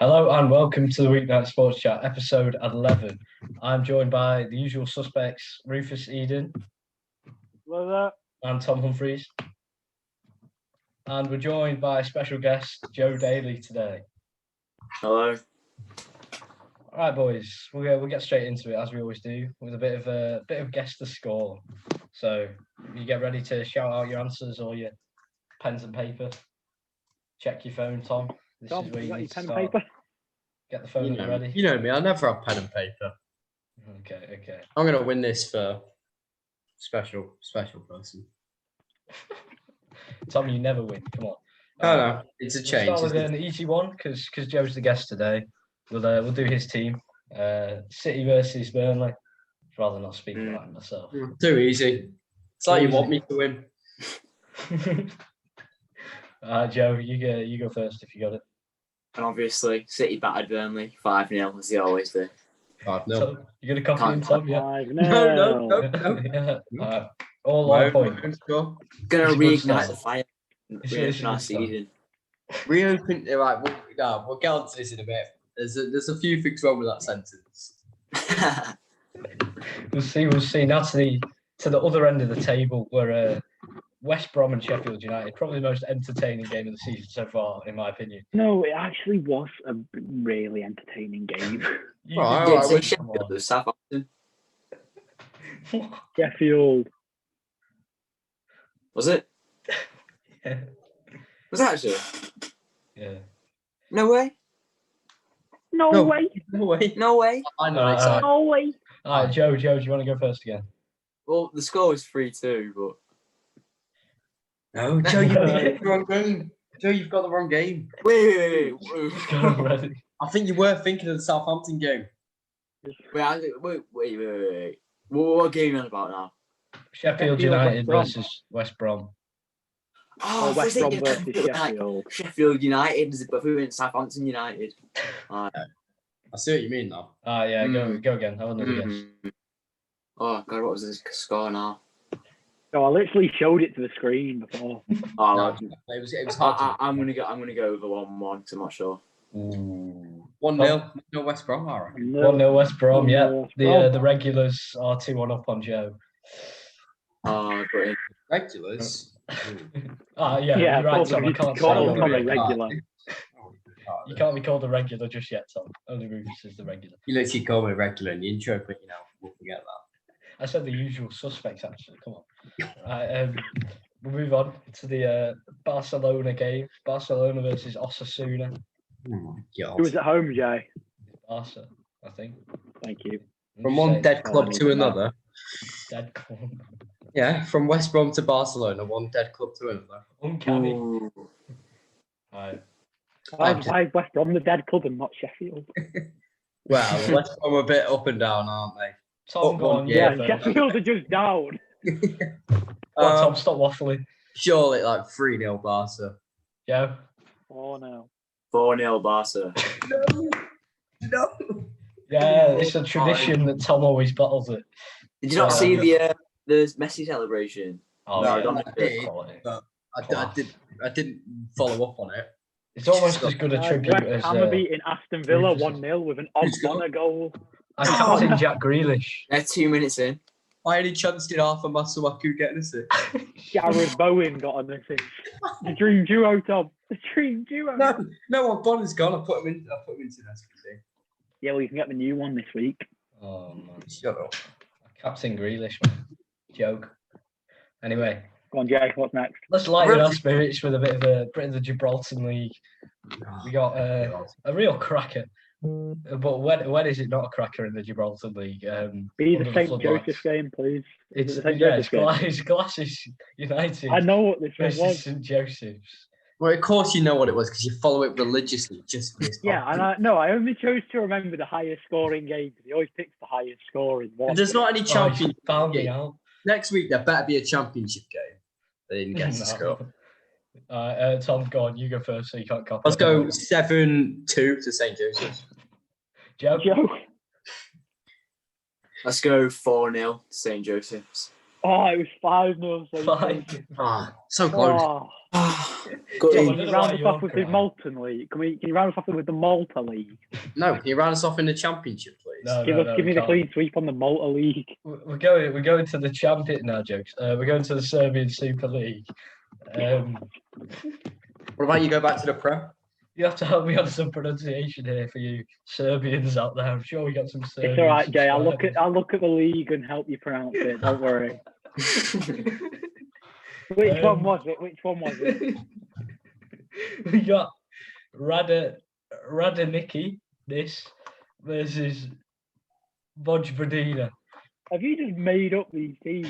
Hello and welcome to the Weeknight Sports Chat, episode 11. I'm joined by the usual suspects, Rufus Eden and Tom Humphreys. And we're joined by a special guest, Joe Daly, today. Hello. All right, boys, we'll get straight into it, as we always do, with a bit of guess the score. So you get ready to shout out your answers or your pens and paper. Check your phone, Tom. This Tom, is where you you got need your to pen and start. paper? Get the phone ready. You know me, I never have pen and paper. Okay. I'm going to win this for special person. Tom, you never win. Come on. No, it's a change. We'll start with an easy one because Joe's the guest today. We'll do his team. City versus Burnley. I'd rather not speak about it myself. Too easy. It's like you want me to win. Joe, you go first if you got it. And obviously, City battered Burnley 5-0 as they always do. 5-0. So, you're going to copy him, Tom? Yeah. No. Yeah. All on point. Going to reignite the fire. Reopen our season. Reopen. Right, we'll get on to this in a bit. There's a few things wrong with that sentence. We'll see. Now to the other end of the table, where West Brom and Sheffield United, probably the most entertaining game of the season so far, in my opinion. No, it actually was a really entertaining game. Sheffield, Southampton. Sheffield. Was it? Yeah. Was that actually? Yeah. No way. No way. No way. I know. No way. All right, Joe, do you want to go first again? Well, the score was 3-2, but. No, Joe, you've got the wrong game. Joe, you've got the wrong game. Wait. I think you were thinking of the Southampton game. Wait. What game are you on about now? Sheffield United versus West Brom. Oh, West Brom versus Sheffield. Sheffield United, but we went Southampton United. I see what you mean now. Yeah, go again. Have another guess. Oh God, what was the score now? No, I literally showed it to the screen before. Oh, No, it was hard. I'm gonna go over 1-1 because I'm not sure. 1-0. No West Brom, all right. 1-0 West Brom, yeah. West Brom. The regulars are 2-1 up on Joe. Oh, great. Regulars? Yeah, you're right, Tom. I can't say call you're him a regular. You can't be called a regular just yet, Tom. Only Rufus is the regular. You literally call me a regular in the intro, but we'll forget that. I said the usual suspects, actually. Come on. We'll move on to the Barcelona game. Barcelona versus Osasuna. Oh my God. Who was at home, Jay? Barca, I think. Thank you. From one dead club to another. Dead club. Yeah, from West Brom to Barcelona, one dead club to another. Uncanny. Right. Why is West Brom the dead club and not Sheffield? Well, West Brom are a bit up and down, aren't they? Tom, go on. Yeah, Sheffield are just down. Tom, stop waffling. Surely like 3-0 Barca. Joe? 4-0. 4-0 Barca. No. Yeah, it's a tradition that Tom always bottles it. Did you not see the Messi celebration? Oh, No, yeah, I did, quality. but I didn't follow up on it. It's almost as good a tribute as Ham beating Aston Villa 1-0 with an odd goal. I captain Jack Grealish. They're 2 minutes in. By any chance did Arthur Masuaku get an assist? Gareth Bowen got an assist. The dream duo, Tom. The dream duo. No, Bonner's gone. I put him into this. Yeah, well, you can get the new one this week. Oh, man. Shut up. Captain Grealish, man. Joke. Anyway. Go on, Jay. What's next? Let's lighten our spirits with a bit of the Gibraltar League. We got a real cracker. But when is it not a cracker in the Gibraltar League? Be the St. Joseph game, please. It's Glasses United. I know what this versus was. St. Joseph's. Well, of course you know what it was because you follow it religiously just for this. Yeah, and I only chose to remember the highest scoring game because he always picks the highest scoring one. There's not any championship found me game. out. Next week there better be a championship game. They didn't get to score. Tom, go on. You go first, so you can't copy. Let's go 7-2 to St. Joseph's. Joe. Let's go 4-0 to St. Joseph's. Oh, it was 5-0. Five. So close. Oh. Got Yeah, Can I in. don't you know why round us you're off with the crying. Malton League? Can you round us off with the Malta League? No, can you round us off in the championship, please? No, Give no, me we the can't. clean sweep on the Malta League. We're going to the champion now, jokes. We're going to the Serbian Super League. What about you go back to the Prem? You have to help me on some pronunciation here for you Serbians out there. I'm sure we got some Serbians. It's all right, Jay. subscribers. I'll look at the league and help you pronounce it. Don't worry. Which one was it? We got Radoniki this versus Vojvodina. Have you just made up these teams?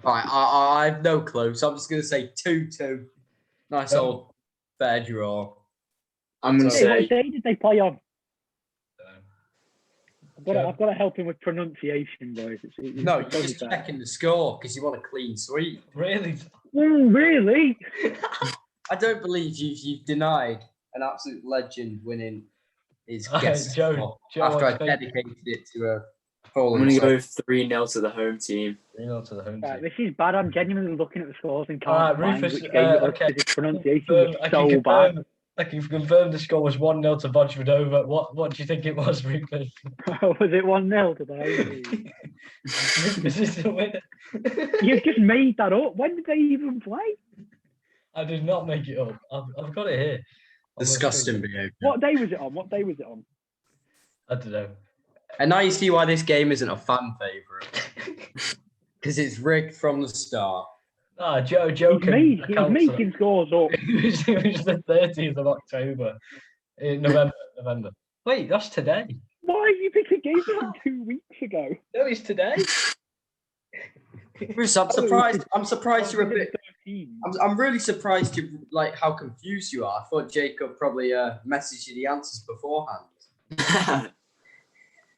All right, I have no clue, so I'm just going to say 2-2. Nice old fair draw. I'm going to Hey, what say, day did they play on? I've got to help him with pronunciation, boys. No, you're just checking the score because you want a clean sweep. Really? Really? I don't believe you've denied an absolute legend winning his guest Joe, score Joe, after what's I fake? dedicated it to a I'm fallen going to soul. go 3-0 to the home team. 3-0 to the home Right, team. this is bad. I'm genuinely looking at the scores and All can't right, find Rufus, which game it was okay. because his pronunciation was so bad. I can confirm the score was 1-0 to Vojvodina. What do you think it was, Rufus? Was it 1-0 to the home team? Rufus is the winner. You've just made that up. When did they even play? I did not make it up. I've got it here. on the Disgusting screen. behaviour. What day was it on? I don't know. And now you see why this game isn't a fan favourite. Because it's rigged from the start. Joe He's can account for it. making scores up. It was the 30th of October. November. Wait, that's today. Why have you picked a game from 2 weeks ago? No, it's today. Bruce, I'm surprised. I'm surprised you're a bit. 13. I'm really surprised you like how confused you are. I thought Jacob probably messaged you the answers beforehand.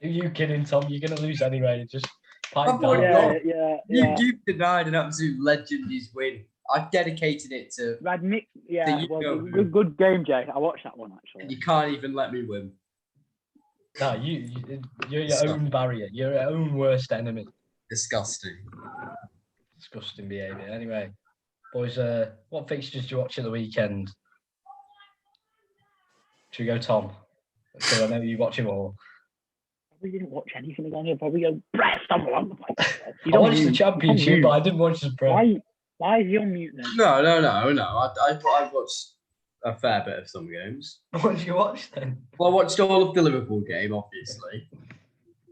Are you kidding, Tom? You're gonna lose anyway. Just pipe I've already down. gone. Yeah. You've denied an absolute legend's win. I've dedicated it to. Radnik, you go. good game, Jay. I watched that one actually. You can't even let me win. No, you're your own barrier. You're your own worst enemy. Disgusting. Disgusting behaviour. Anyway, boys, what fixtures do you watch at the weekend? Should we go, Tom? Because I know you watch them all. We didn't watch anything again. You'll probably go breast all over the place. I watched the championship, but I didn't watch the pro. Why is he on mute then? No. I watched a fair bit of some games. What did you watch then? Well, I watched all of the Liverpool game, obviously.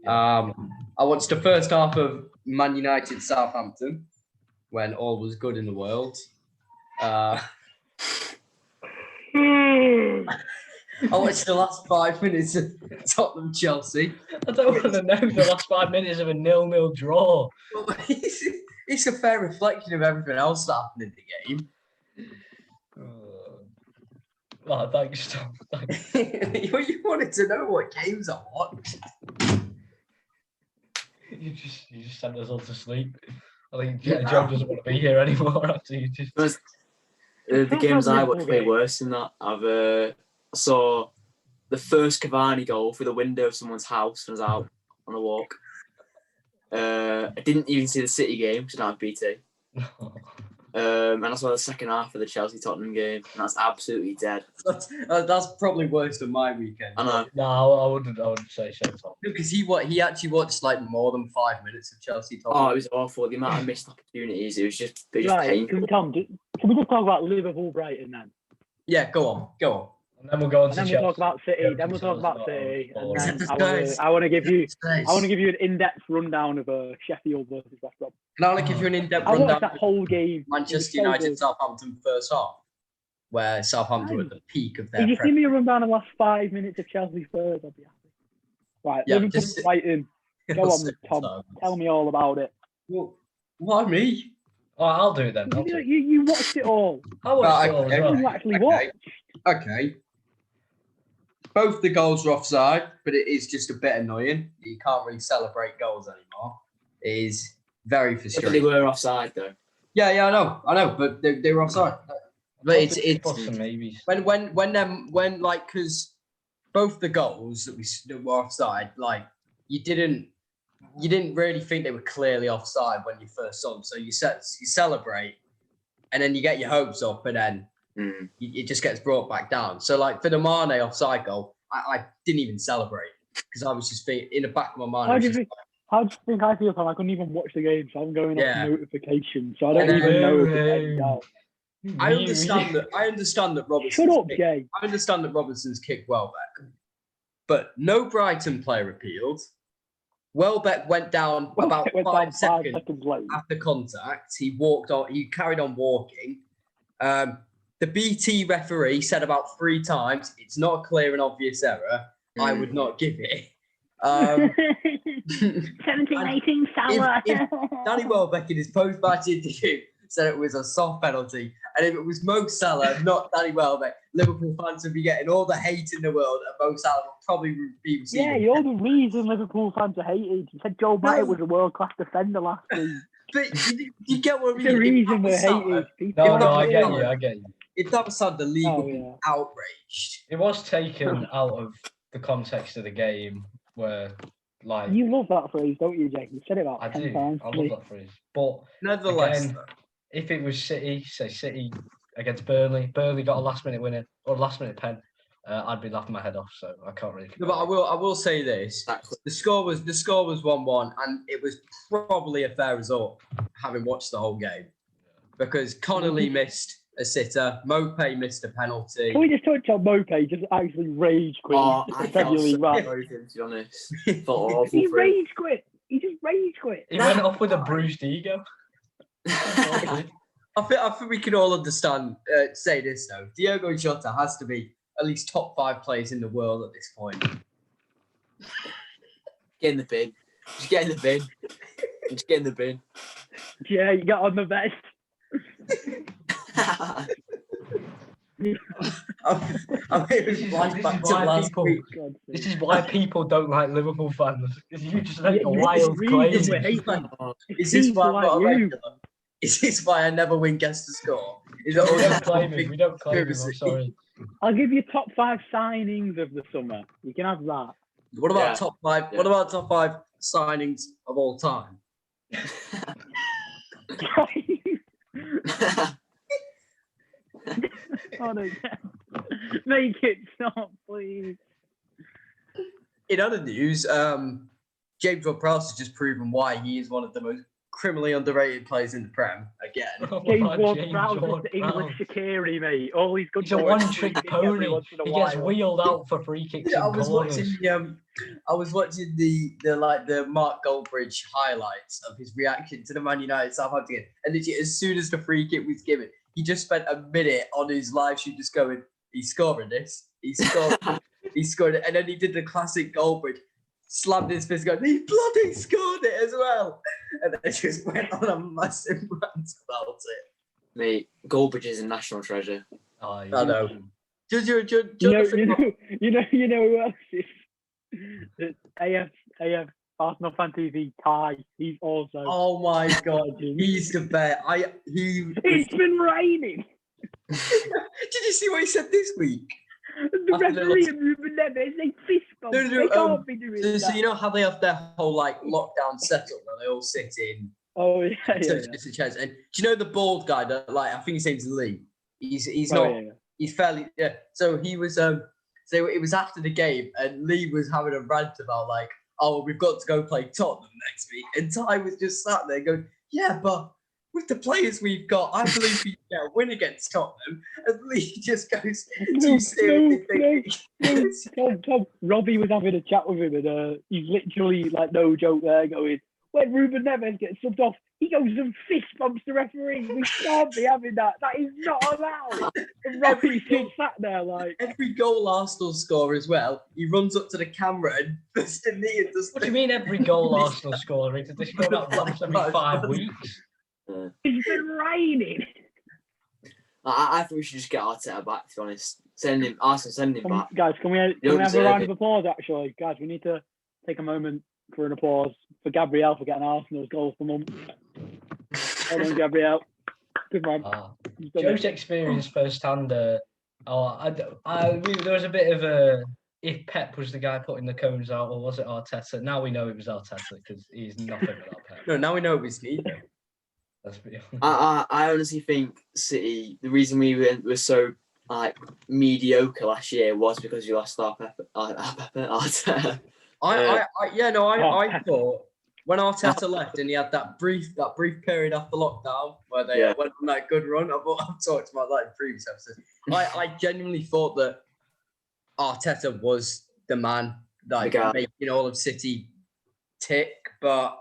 I watched the first half of Man United Southampton when all was good in the world. I watched the last 5 minutes of Tottenham Chelsea. I don't want to know the last 5 minutes of a 0-0 draw. Well, it's a fair reflection of everything else that happened in the game. Oh, thanks, Tom. Thanks. You wanted to know what games I watched. You just sent us all to sleep. I think Joe doesn't want to be here anymore after you just. The games I watched way worse than that. I saw the first Cavani goal through the window of someone's house when I was out on a walk. I didn't even see the City game because I don't have BT. And I saw the second half of the Chelsea-Tottenham game, and that's absolutely dead. That's probably worse than my weekend. I know. No, I wouldn't say so, Tom. Because he actually watched like more than 5 minutes of Chelsea-Tottenham. Oh, it was awful. The amount of missed opportunities, it was just Right, painful. Tom, can we just talk about Liverpool-Brighton then? Yeah, go on. And then we'll go on to And then Chelsea. we'll talk about City. Yeah, Then we'll talk about City. football. And then Guys. I want to give you an in-depth rundown of Sheffield versus West Brom. Can I only give you an in-depth I watched rundown that of whole game. Manchester It was so United good. Southampton first half, where Southampton were at the peak of their If you prep. give me a rundown of the last 5 minutes of Chelsea Spurs, I'll be happy. Right, Yeah, Liverpool just- Brighton. Go on, Tom. Tell me all about it. Well, why me? Oh, I'll do it then. I'll do it. You watched it all. I watched it Right, all as okay. well. You actually Okay. watched. Okay. Both the goals were offside, but it is just a bit annoying. You can't really celebrate goals anymore. It is very But they frustrating. were offside, though. Yeah, I know, but they were offside. But it's Plus some maybes. when like because both the goals that were offside, like you didn't really think they were clearly offside when you first saw them. So you celebrate, and then you get your hopes up, and then it just gets brought back down. So, like, for the Mane offside goal, I didn't even celebrate because I was just in the back of my mind. How do you think I feel, Tom? I couldn't even watch the game, so I'm going off notifications, so I don't And even know if it's ended out. I understand that Robertson. Shut up, Jay. I understand that Robertson's kicked Welbeck, but no Brighton player appealed. Welbeck went down about 5 seconds late. after contact. He walked on. He carried on walking. The BT referee said about 3 times, "It's not a clear and obvious error." I would not give it. 17-18 Salah. If Danny Welbeck in his post-match interview said it was a soft penalty, and if it was Mo Salah, not Danny Welbeck, Liverpool fans would be getting all the hate in the world, and Mo Salah would probably be receiving. Yeah, you're the reason Liverpool fans are hated. You said Joe Barton was a world-class defender last week. But you get what I mean? The reason we're hated. No, I get you. If that was Salah, the league would be outraged. It was taken out of the context of the game where, like... You love that phrase, don't you, Jake? You said it about 10 times. I love that phrase. But nevertheless, again, if it was City, say City against Burnley got a last-minute winner or last-minute pen, I'd be laughing my head off. So I can't really. No, but I will say this: the score was 1-1, and it was probably a fair result, having watched the whole game, because Connolly missed a sitter, Mopé missed a penalty. Can we just touch on Mopé? Just actually rage quit. I felt so sorry for him, to be honest. He rage quit. He just rage quit. He went off with a bruised ego. I think we can all understand. Say this though: Diogo Jota has to be at least top 5 players in the world at this point. Get in the bin. Just get in the bin. Just get in the bin. Yeah, you got on the vest. This is why people don't like Liverpool fans. Because you just make a wild claim. Is this why I never win guess to score? Is it all we don't claim him, I'm sorry. I'll give you top 5 signings of the summer. You can have that. What about top 5? Yeah. What about top 5 signings of all time? Oh, no. Make it stop, please. In other news, James Ward-Prowse has just proven why he is one of the most criminally underrated players in the Prem again. James Ward-Prowse is the English Shaqiri, mate. All he's good. He's a one-trick pony. He gets wheeled out for free kicks. I was watching the Mark Goldbridge highlights of his reaction to the Man United Southampton game, and literally as soon as the free kick was given, he just spent a minute on his live shoot just going, "He's scoring this. He's scoring. He scored it," and then he did the classic Goldbridge. Slammed his fist, going, "He bloody scored it as well," and then just went on a massive rant about it. Mate, Goldbridge is a national treasure. I know. You know who else is? AF Arsenal Fan TV Ty. He's also. Oh my god, he's the best. It's been raining. Did you see what he said this week? The referee and Ruben Neves, they fist bump. They can't be doing that. So you know how they have their whole lockdown setup where they all sit in. Oh yeah. Chairs. And do you know the bald guy that I think his name's Lee? He's not. Yeah. He's fairly. Yeah. So he was. So it was after the game, and Lee was having a rant about we've got to go play Tottenham next week, and Ty was just sat there going, "Yeah, but with the players we've got, I believe we can win against Tottenham." And Lee just goes, Tom, Robbie was having a chat with him, and he's literally no joke there going, when Ruben Neves gets subbed off, he goes and fist bumps the referee. We can't be having that. That is not allowed. And Robbie's just sat there every goal Arsenal score as well, he runs up to the camera and puts the knee and does. What do you mean every goal Arsenal score? They score that once every 5 weeks. It's been raining. I think we should just get Arteta back, to be honest. Send him back. Guys, can we have a round of applause, actually? Guys, we need to take a moment for an applause for Gabriel for getting Arsenal's goal of the month. Well done, Gabriel. Good man. Joe's experience firsthand. There was a bit of a... If Pep was the guy putting the cones out, or was it Arteta? Now we know it was Arteta, because he's nothing without Pep. No, now we know it was neither. Let's be honest. I honestly think City. The reason we were so like mediocre last year was because we lost our Arteta. I thought when Arteta left and he had that brief period after lockdown where they went on that good run. I've talked about that in previous episodes. I genuinely thought that Arteta was the man, like making all of City tick, but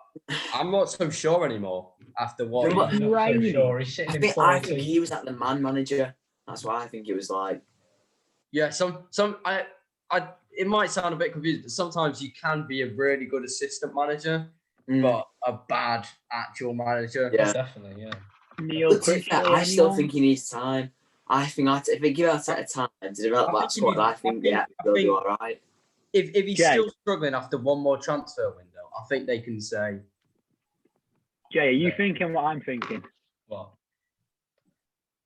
I'm not so sure anymore after what. I'm not so sure. He's sitting in 14th. I think he was like the man manager. That's why I think it was like. Yeah, it might sound a bit confusing, but sometimes you can be a really good assistant manager, but a bad actual manager. Yeah, definitely. Yeah. I still think he needs time. I think if they give Arteta time to develop that squad, I think they'll do all right. If he's still struggling after one more transfer window, I think they can say. Jay, are you thinking what I'm thinking? What?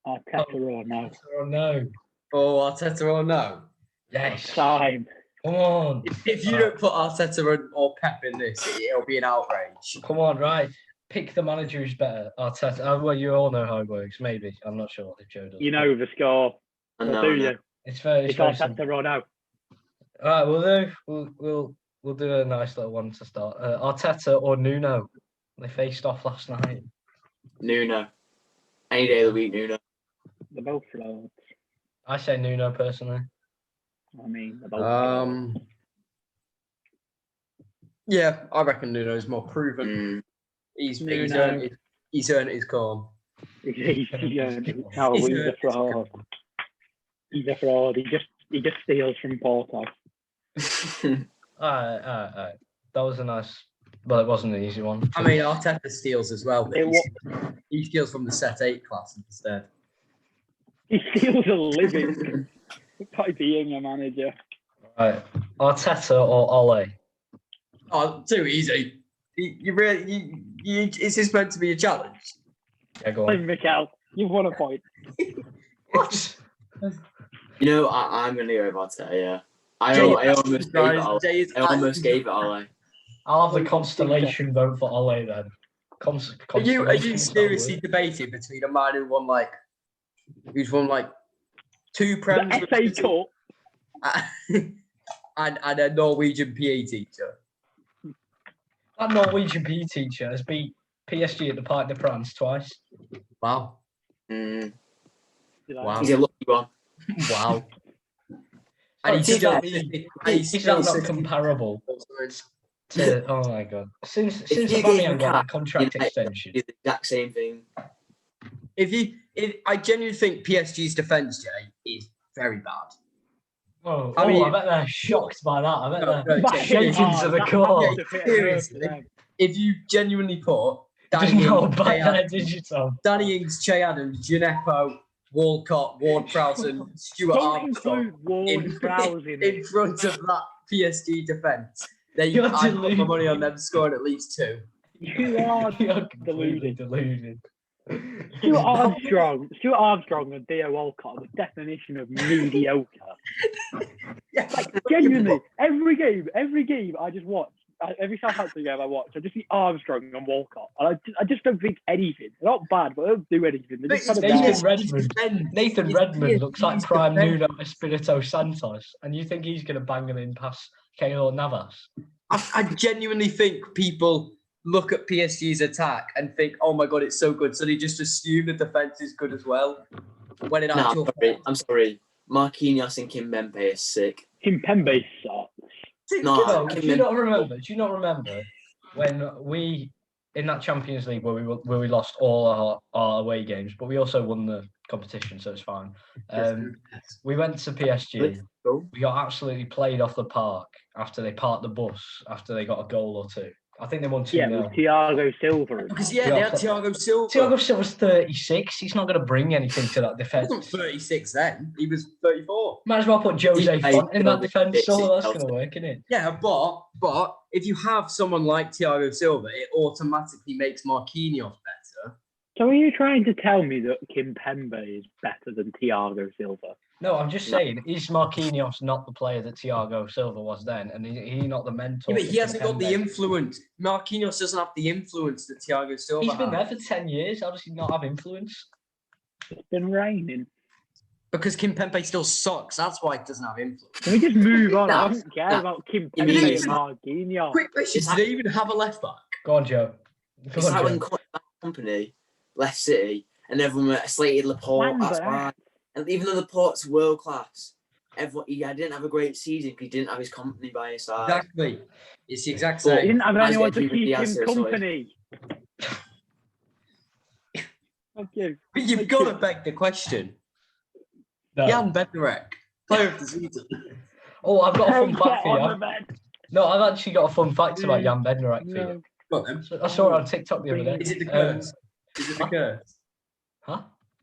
Arteta or no? Arteta or no? Oh, Arteta or no? Yes. Time. Come on. If you don't put Arteta or Pep in this, it'll be an outrage. Come on, right. Pick the manager who's better. Arteta. Well, you all know how it works. Maybe. I'm not sure if Joe does. You know the score. Do you? It's very Arteta or no? All right, we'll do a nice little one to start. Arteta or Nuno? They faced off last night. Nuno. Any day of the week, Nuno. They're both frauds. I say Nuno personally. I mean, they're both yeah, I reckon Nuno's more proven. He's earned his corn. He's a fraud. He's a fraud. He just steals from Porto. All right. That was a nice. Well, it wasn't an easy one. I mean, Arteta steals as well. But he steals from the set 8 class instead. He steals a living by being a manager. Right, Arteta or Ole? Oh, too easy. Is this meant to be a challenge? Yeah, go on. Mikel, you've won a point. What? You know, I'm going to go with Arteta, yeah. I almost gave it Ole. I'll have the constellation vote for Ole then. Are you seriously debating between a man who's won 2 Prem FA Cup and a Norwegian PE teacher? That Norwegian PE teacher has beat PSG at the Parc des Princes twice. Wow. Wow. He's a lucky one. Wow. And he's not comparable. Oh my god! Since Aubameyang got that contract extension, it's the exact same thing. I genuinely think PSG's defense, Jay, is very bad. I bet they're shocked by that. I bet they're shaking to the core. Seriously, if you genuinely put Danny Ings, Che Adams, Gineppo, Walcott, Ward-Prowse, and Stuart Armstrong in front of that PSG defence, I put my money on them scoring at least 2. You are deluded. Stuart Armstrong and Theo Walcott are the definition of mediocre. Genuinely, every game I just watch, every Southampton game I watch, I just see Armstrong and Walcott. And I just don't think anything. They're not bad, but they don't do anything. Nathan Redmond looks like prime Nuno Espirito Santos, and you think he's going to bang him in past Keylor Navas? I genuinely think people look at PSG's attack and think, oh my god, it's so good. So they just assume the defence is good as well. When in actual I'm sorry. Marquinhos and Kimpembe is sick. Kimpembe sucks. Do you not remember when we in that Champions League where we lost all our away games, but we also won the competition, so it's fine. We went to PSG. We got absolutely played off the park after they parked the bus after they got a goal or two. I think they won 2-0. Yeah, with Thiago Silva. Because they had Thiago Silva. Thiago Silva's 36. He's not going to bring anything to that defence. He wasn't 36 then. He was 34. Might as well put Jose Font in that defence. So that's going to work, isn't it? Yeah, but if you have someone like Thiago Silva, it automatically makes Marquinhos better. So are you trying to tell me that Kimpembe is better than Thiago Silva? No, I'm just saying, is Marquinhos not the player that Thiago Silva was then? And he not the mentor? Yeah, but he hasn't got the Kimpembe? influence. Marquinhos doesn't have the influence that Thiago Silva He's been there has. for 10 years. How does he not have influence? It's been raining. Because Kimpembe still sucks. That's why he doesn't have influence. Can we just move on? I Nah, don't care nah. about Kim You mean Pembe it's and Marquinhos. Quick question, do they even have a left back? Go on, Joe. It's like when Company left City and everyone slated Laporte. That's why. And even though Laporte's world class, he didn't have a great season because he didn't have his company by his side. Exactly. It's the exact He same. didn't have anyone to Diaz, keep him sorry. company. Thank you. But you've got to beg the question. No. Jan Bednarek, player of the season. Oh, I've got a fun Get fact for on you. the bed. No, I've actually got a fun fact about Jan Bednarek for you. Go on, then. I saw it on TikTok the other day. Is it the curse? Is it the curse? Huh?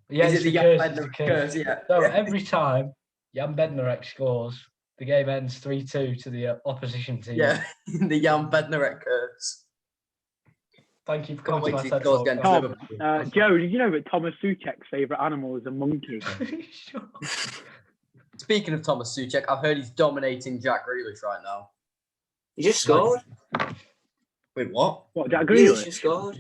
Yeah, Is it's it the the Jan curse. It's the Bednarek curse. curse? Yeah. So every time Jan Bednarek scores, the game ends 3-2 to the opposition team. Yeah, the Jan Bednarek curse. Thank you for Can't coming wait to till my he scores TED against Talk. Liverpool. Joe, did you know that Thomas Suchek's favourite animal is a monkey? Sure. Speaking of Thomas Suchek, I've heard he's dominating Jack Grealish right now. He just scored. Wait, what? What, Jack He Grealish? just scored.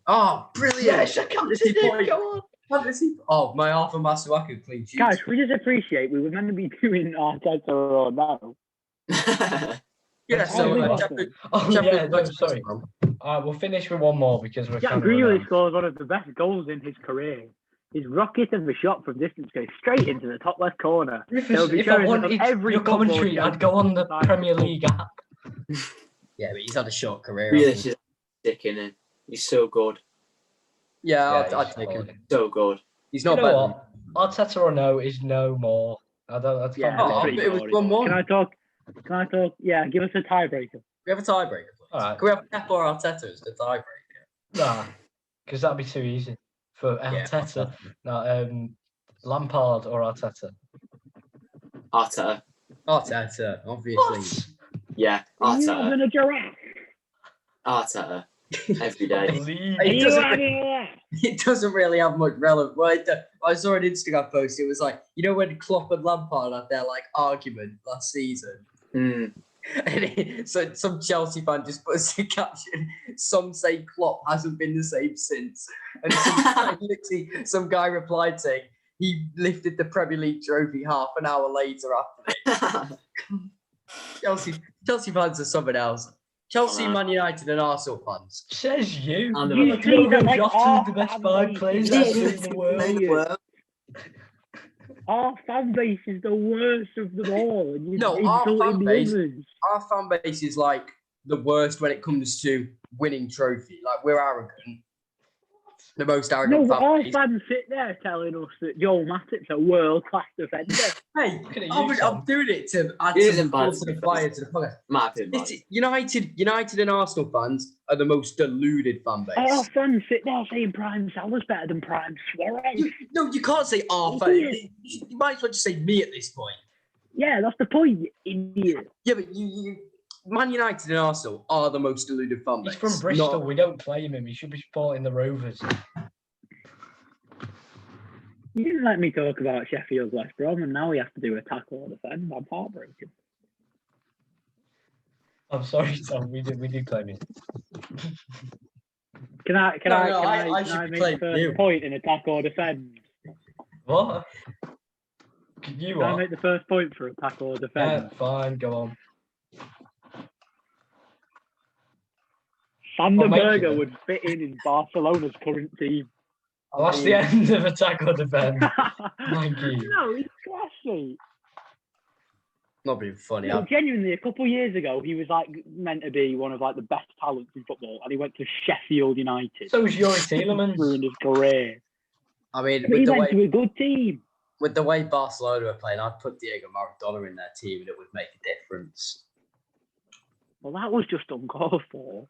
Oh, brilliant! Yes, I can't see it. Go on. Oh, my Arthur Masuaku clean sheet. Guys, we just appreciate we were meant to be doing Arteta or no. Yeah, so Oh, Jack Oh, Jack yeah, no, Grealish- sorry. We'll finish with one more because we're Jack kind Grealish of scores one of the best goals in his career. His rocket of a shot from distance goes straight into the top left corner. They'll be If I showing it on wanted every your football commentary, show. I'd go on the Premier League app. Yeah, but he's had a short career. Really, hasn't he? just sick in it. He's so good. Yeah, Yeah, I'd he's take him. quality. So good. He's You not know better. what? Arteta or no is no more. I can't Yeah, believe Oh, pretty but it was boring. 1-1. Can I talk? Yeah, give us a tiebreaker. We have a tiebreaker, please. All right. Can we have Pep or Arteta as the tiebreaker? Nah, because that'd be too easy for Yeah. Arteta. No, Lampard or Arteta. Arteta. Arteta, obviously. What? Yeah, Are you Arteta. having a giraffe? Arteta. Every I day. believe. Are It you doesn't having a It doesn't really have much relevance. Well, I saw an Instagram post. It was like, you know, when Klopp and Lampard had their like argument last season, Mm. and so some Chelsea fan just puts a caption. Some say Klopp hasn't been the same since, and some guy replied saying he lifted the Premier League trophy half an hour later after it. Chelsea fans are something else. Chelsea, Oh, no. Man United, and Arsenal fans. Says you. And You the- see Diogo that, like, Jota's the our best fan 5 base players is ever just in the brilliant. world. Our fan base is the worst of them all. And you're No, our insulting fan the base- others. Our fan base is like the worst when it comes to winning trophy. Like, we're arrogant. The most No, arrogant but fan our base. fans sit there telling us that Joel Matip's a world-class defender. Hey, Looking at you, I'm Tom. doing it to add It some isn't bad, fuel to to the be fire fair. to the podcast. Might have been bad. United and Arsenal fans are the most deluded fan Our base. fans sit there saying Prime Salah's better than Prime Suarez. You can't say our fans. You might as well just say me at this point. Yeah, that's the point, you idiot. Yeah, but you Man United and Arsenal are the most deluded fan base. He's from Bristol. Not- We don't claim him. He should be supporting the Rovers. You didn't let me talk about Sheffield West Brom, and now we have to do a tackle or defend. I'm heartbroken. I'm sorry, Tom. We did claim him. Can I should be make the claiming first you. point in attack or defend? What? You Can I are? make the first point for attack or defend? Yeah, fine. Go on. Sander I'll make it Berger then. would fit in Barcelona's current team. Oh, that's the end of attack or defend. Thank you. No, he's classy. Not being funny. No, genuinely, a couple of years ago, he was like meant to be one of like the best talents in football, and he went to Sheffield United. So was Yuri Tielemans. Ruined his career. I mean, But he with the went way to a good team. with the way Barcelona are playing, I'd put Diego Maradona in their team, and it would make a difference. Well, that was just uncalled for.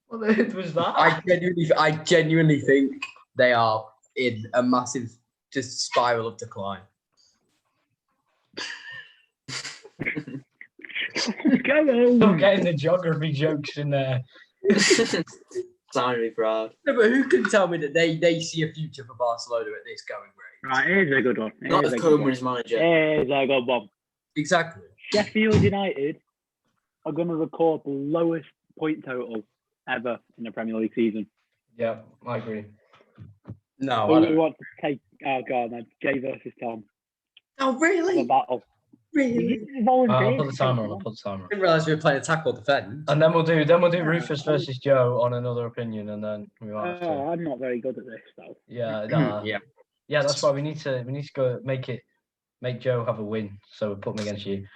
What the heck was that? I genuinely think they are in a massive just spiral of decline. Go on. Stop getting the geography jokes in there. Sound really proud. No, but who can tell me that they see a future for Barcelona at this going rate? Right, here's a good one. Not if Coleman is manager. Here's a good one. Exactly. Sheffield United are going to record the lowest point total ever in the Premier League season. Yeah, I agree. No, Who want to take? Oh god, no, Jay versus Tom. Oh, really? The battle. Really? I'll put the timer on. I didn't realise we were playing attack or defend. And then we'll do Rufus versus Joe on another opinion, and then we might have to. I'm not very good at this though. Yeah, Yeah. That's why we need to go make Joe have a win. So we put him against you.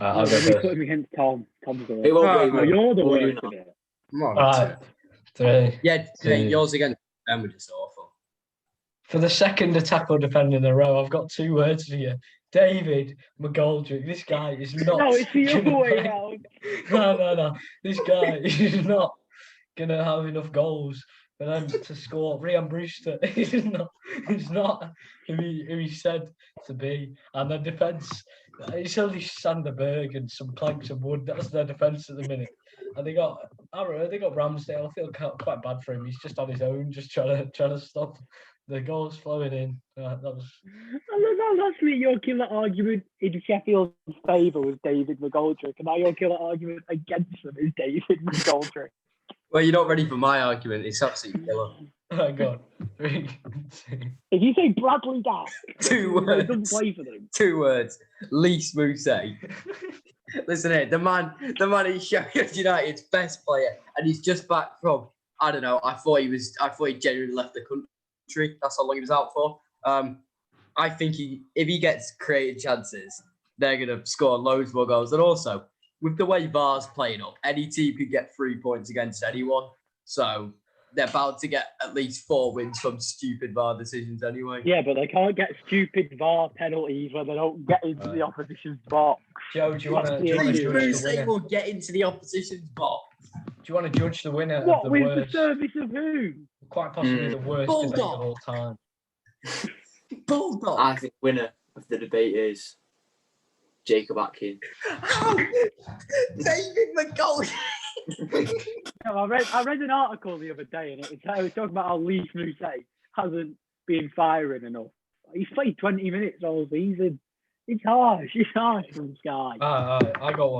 I'll go We first. put him against Tom. Tom's the It won't worst. be. No, you're the Will you worst not? of it. All right, 3. Yeah, two. yours again. Them were just awful. For the second attack or defend in a row, I've got 2 words for you. David McGoldrick. This guy is not. No, it's the other gonna way play- around. No. This guy is not gonna have enough goals for them to score. Ryan Brewster is not. He's not who he said to be. And their defence, it's only Sanderberg and some planks of wood. That's their defence at the minute. And they got Ramsdale. I feel quite bad for him. He's just on his own, just trying to stop the goals flowing in. That was. Last week your killer argument in Sheffield's favour was David McGoldrick, and now your killer argument against them is David McGoldrick. Well, you're not ready for my argument. It's absolutely killer. Oh God. 3, 2. If you say Bradley Dack, 2 he words. doesn't play for them. 2 words. Least Mousse. Listen here, the man is Sheffield United's best player, and he's just back from. I don't know. I thought he genuinely left the country. That's how long he was out for. I think if he gets created chances, they're gonna score loads more goals. And also, with the way VAR's playing up, any team could get 3 points against anyone. So they're bound to get at least 4 wins from stupid VAR decisions anyway. Yeah, but they can't get stupid VAR penalties when they don't get into the opposition's box. Joe, do you want to Least judge the Mousse winner? will get into the opposition's box. Do you want to judge the winner What, of the with worst? the service of who? Quite possibly the worst Bulldog. debate of all time. Bulldog. I think winner of the debate is Jacob Atkins. How? David McGoldrick. No, I read an article the other day, and it was talking about how Leaf Mousse hasn't been firing enough. He's played 20 minutes all season. It's harsh. It's harsh from Sky. I got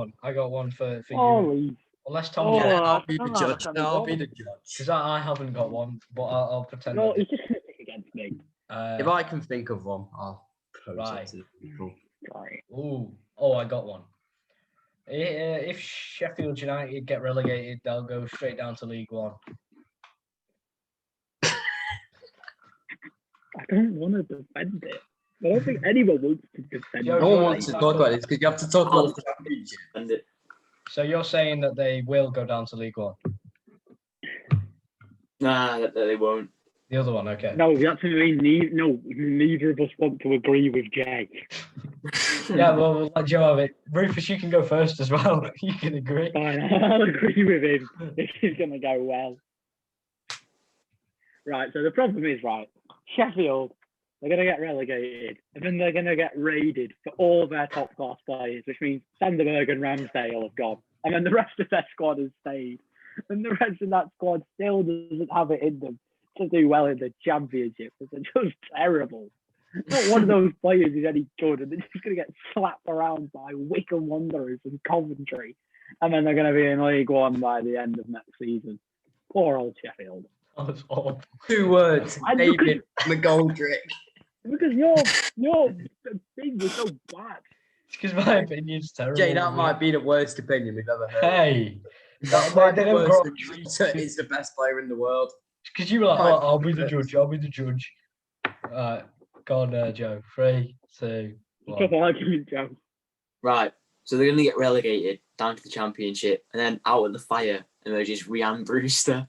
one for Oh, you. Leaf. Unless Tom, Oh, I'll be the I'm judge. not No, I'll be gonna the judge. because I haven't got one, but I'll pretend. No, I do. he's just going to pick against me. If I can think of one, I'll propose Right. it to the people. Sorry. I got one. If Sheffield United get relegated, they'll go straight down to League One. I don't want to defend it. I don't think anyone wants to defend Yo, it. No one wants to talk about this because you have to talk about the championship. And it, So you're saying that they will go down to League One? nah, they won't. The other one, okay. No, that's what I mean. Neither of us want to agree with Jay. Yeah, well, we'll let Joe have it. Rufus, you can go first as well. You can agree. Fine, I'll agree with him. This is going to go well. Right, so the problem is, Sheffield, they're going to get relegated, and then they're going to get raided for all their top-class players, which means Sanderberg and Ramsdale have gone, and then the rest of their squad has stayed. And the rest of that squad still doesn't have it in them to do well in the championship. They're just terrible. Not one of those players is any good, and they're just going to get slapped around by Wycombe Wanderers and Coventry, and then they're going to be in League One by the end of next season. Poor old Sheffield. That's awful. 2 words. And David McGoldrick. Because your thing was so bad. Because my opinion's terrible. Jay, that might be the worst opinion we've ever heard. Hey, That might be they don't worse grow- than Rita is the best player in the world. because you were like, oh, I'll be the judge. I'll be the judge. Go on, Joe. 3, 2, Tough 1. argument, Joe. Right. So they're going to get relegated down to the championship, and then out of the fire emerges Ryan Brewster,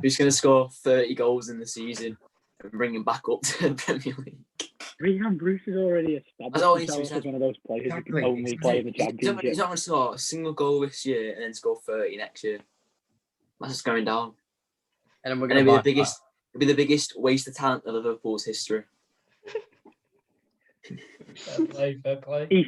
who's going to score 30 goals in the season and bring him back up to the Premier League. Ryan Bruce is already established That's all he himself said. as one of those players who Exactly. can only play in the He's not championship. going to score a single goal this year and then score 30 next year. That's just going down. And then we're And going it'll to be the biggest waste of talent of Liverpool's history. Fair play. He's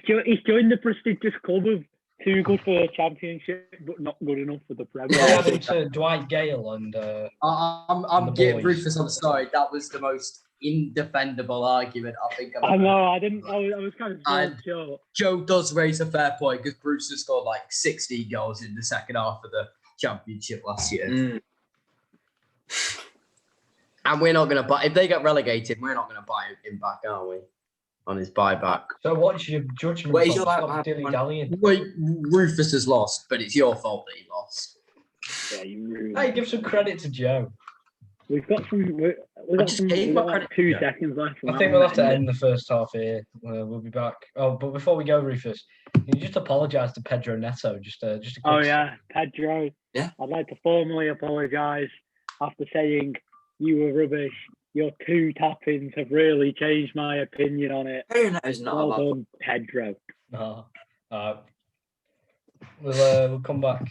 joined the prestigious club of Too good for the championship, but not good enough for the Premier. Yeah, I think to Dwight Gale and I'm getting Rufus. I'm sorry. That was the most indefendable argument I think I've I ever know. I didn't. I was kind of sure. Joe does raise a fair point because Brewster scored like 16 goals in the second half of the championship last year. And we're not going to buy... If they get relegated, we're not going to buy him back, are we? On his buyback. So what's your judgment? Wait, Stop dilly-dallying. Wait, Rufus has lost, but it's your fault that he lost. Yeah, you ruined. Hey, give some credit to Joe. We've got some. We've got just some. gave We've my got like credit. 2 Yeah. seconds left. I think we'll have to end the first half here. We'll be back. Oh, but before we go, Rufus, can you just apologise to Pedro Neto? Just a quick... Oh yeah, Pedro. Yeah. I'd like to formally apologise after saying you were rubbish. Your 2 tap-ins have really changed my opinion on it. It's not Well about done, Pedro. We'll come back